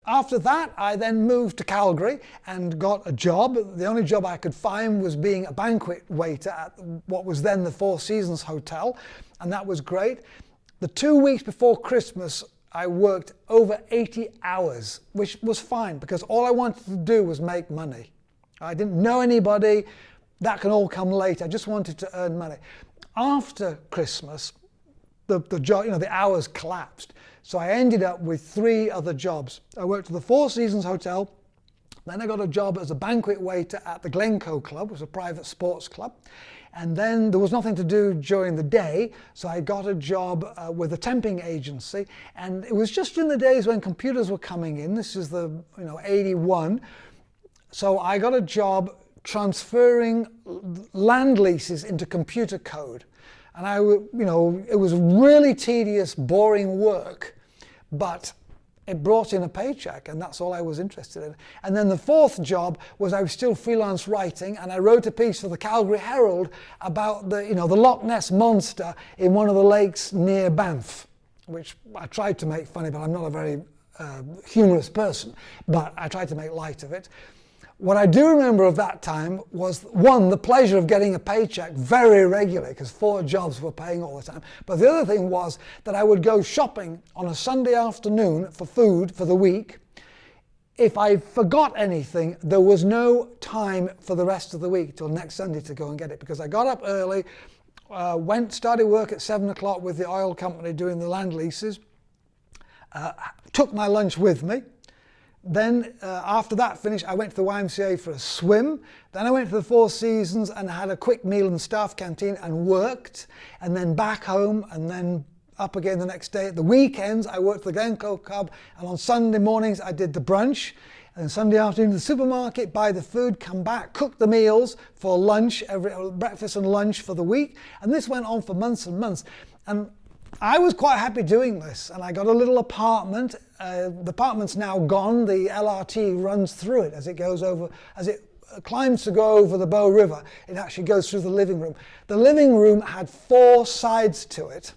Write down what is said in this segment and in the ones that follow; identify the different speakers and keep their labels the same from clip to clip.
Speaker 1: After that, I then moved to Calgary and got a job. The only job I could find was being a banquet waiter at what was then the Four Seasons Hotel, and that was great. The 2 weeks before Christmas, I worked over 80 hours, which was fine because all I wanted to do was make money. I didn't know anybody. That can all come later. I just wanted to earn money. After Christmas, the job, the hours collapsed. So I ended up with 3 other jobs. I worked at the Four Seasons Hotel. Then I got a job as a banquet waiter at the Glencoe Club, which was a private sports club. And then there was nothing to do during the day, so I got a job with a temping agency. And it was just in the days when computers were coming in. This is the 81. So I got a job transferring land leases into computer code. And it was really tedious, boring work, but it brought in a paycheck, and that's all I was interested in. And then the 4th job was I was still freelance writing, and I wrote a piece for the Calgary Herald about the Loch Ness monster in one of the lakes near Banff, which I tried to make funny, but I'm not a very humorous person, but I tried to make light of it. What I do remember of that time was, 1, the pleasure of getting a paycheck very regularly, because 4 jobs were paying all the time. But the other thing was that I would go shopping on a Sunday afternoon for food for the week. If I forgot anything, there was no time for the rest of the week till next Sunday to go and get it, because I got up early, started work at 7 o'clock with the oil company doing the land leases, took my lunch with me. Then after that finished, I went to the YMCA for a swim. Then I went to the Four Seasons and had a quick meal in the staff canteen and worked. And then back home and then up again the next day. At the weekends, I worked at the Glencoe Club. And on Sunday mornings, I did the brunch. And Sunday afternoon, the supermarket, buy the food, come back, cook the meals for lunch, breakfast and lunch for the week. And this went on for months and months. And I was quite happy doing this, and I got a little apartment. The apartment's now gone. The LRT runs through it as it climbs to go over the Bow River. It actually goes through the living room. The living room had 4 sides to it,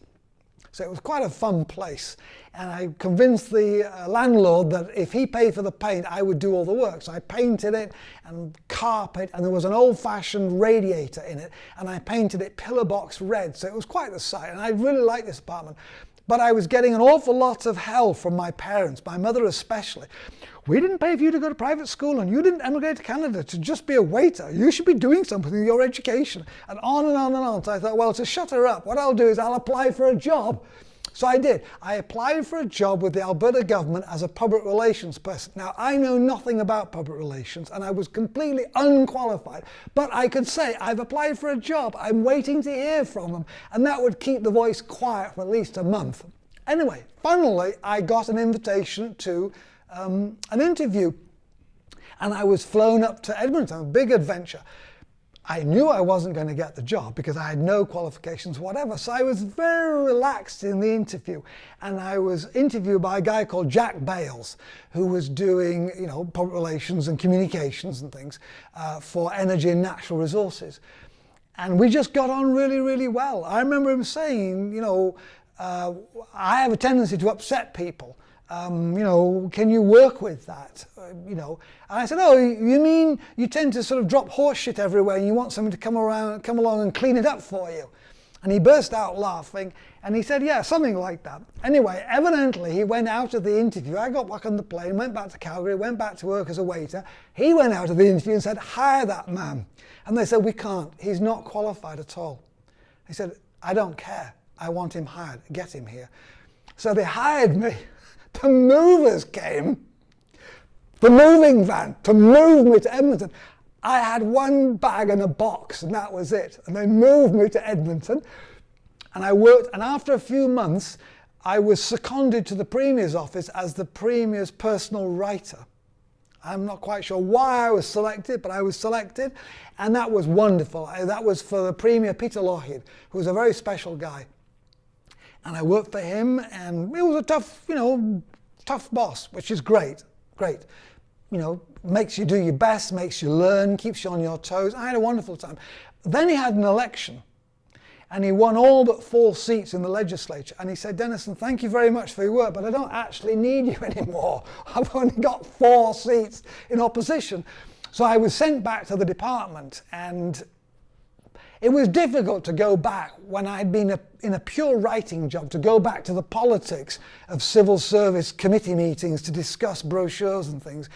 Speaker 1: so it was quite a fun place. And I convinced the landlord that if he paid for the paint, I would do all the work. So I painted it and carpet, and there was an old-fashioned radiator in it, and I painted it pillar box red. So it was quite the sight, and I really liked this apartment. But I was getting an awful lot of hell from my parents, my mother especially. We didn't pay for you to go to private school, and you didn't emigrate to Canada to just be a waiter. You should be doing something with your education, and on and on and on. So I thought, well, to shut her up, what I'll do is I'll apply for a job. So I did. I applied for a job with the Alberta government as a public relations person. Now, I know nothing about public relations, and I was completely unqualified. But I could say, I've applied for a job. I'm waiting to hear from them. And that would keep the voice quiet for at least a month. Anyway, finally, I got an invitation to an interview. And I was flown up to Edmonton, a big adventure. I knew I wasn't going to get the job because I had no qualifications whatever. So I was very relaxed in the interview. And I was interviewed by a guy called Jack Bales, who was doing, public relations and communications and things for energy and natural resources. And we just got on really, really well. I remember him saying, I have a tendency to upset people. Can you work with that? And I said, oh, you mean you tend to sort of drop horse shit everywhere and you want someone to come along and clean it up for you? And he burst out laughing and he said, yeah, something like that. Anyway, evidently he went out of the interview. I got back on the plane, went back to Calgary, went back to work as a waiter. He went out of the interview and said, hire that man. And they said, we can't. He's not qualified at all. He said, I don't care. I want him hired. Get him here. So they hired me. The movers came, the moving van, to move me to Edmonton. I had 1 bag and a box, and that was it. And they moved me to Edmonton, and I worked. And after a few months, I was seconded to the Premier's office as the Premier's personal writer. I'm not quite sure why I was selected, but I was selected, and that was wonderful. That was for the Premier Peter Lougheed, who was a very special guy. And I worked for him, and it was a tough boss, which is great. Makes you do your best, makes you learn, keeps you on your toes. I had a wonderful time. Then he had an election, And he won all but 4 seats in the legislature. And he said, Denison, thank you very much for your work, but I don't actually need you anymore. I've only got 4 seats in opposition. So I was sent back to the department, and it was difficult to go back when I'd been in a pure writing job, to go back to the politics of civil service committee meetings to discuss brochures and things.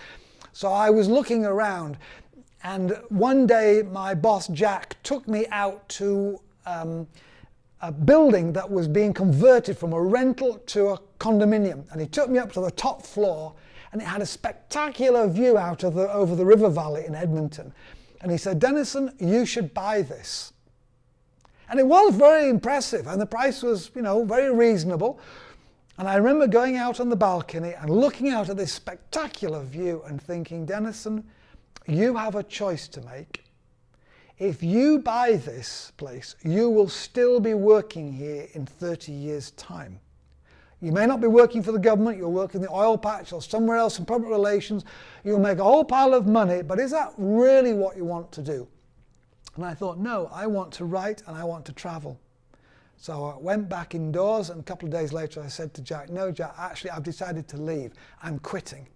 Speaker 1: So I was looking around, and one day my boss Jack took me out to a building that was being converted from a rental to a condominium, and he took me up to the top floor, and it had a spectacular view out of over the river valley in Edmonton. And he said, Denison, you should buy this. And it was very impressive, and the price was, very reasonable. And I remember going out on the balcony and looking out at this spectacular view and thinking, Denison, you have a choice to make. If you buy this place, you will still be working here in 30 years' time. You may not be working for the government, you'll work in the oil patch or somewhere else in public relations. You'll make a whole pile of money, but is that really what you want to do? And I thought, no, I want to write and I want to travel. So I went back indoors, and a couple of days later I said to Jack, no, Jack, actually I've decided to leave. I'm quitting.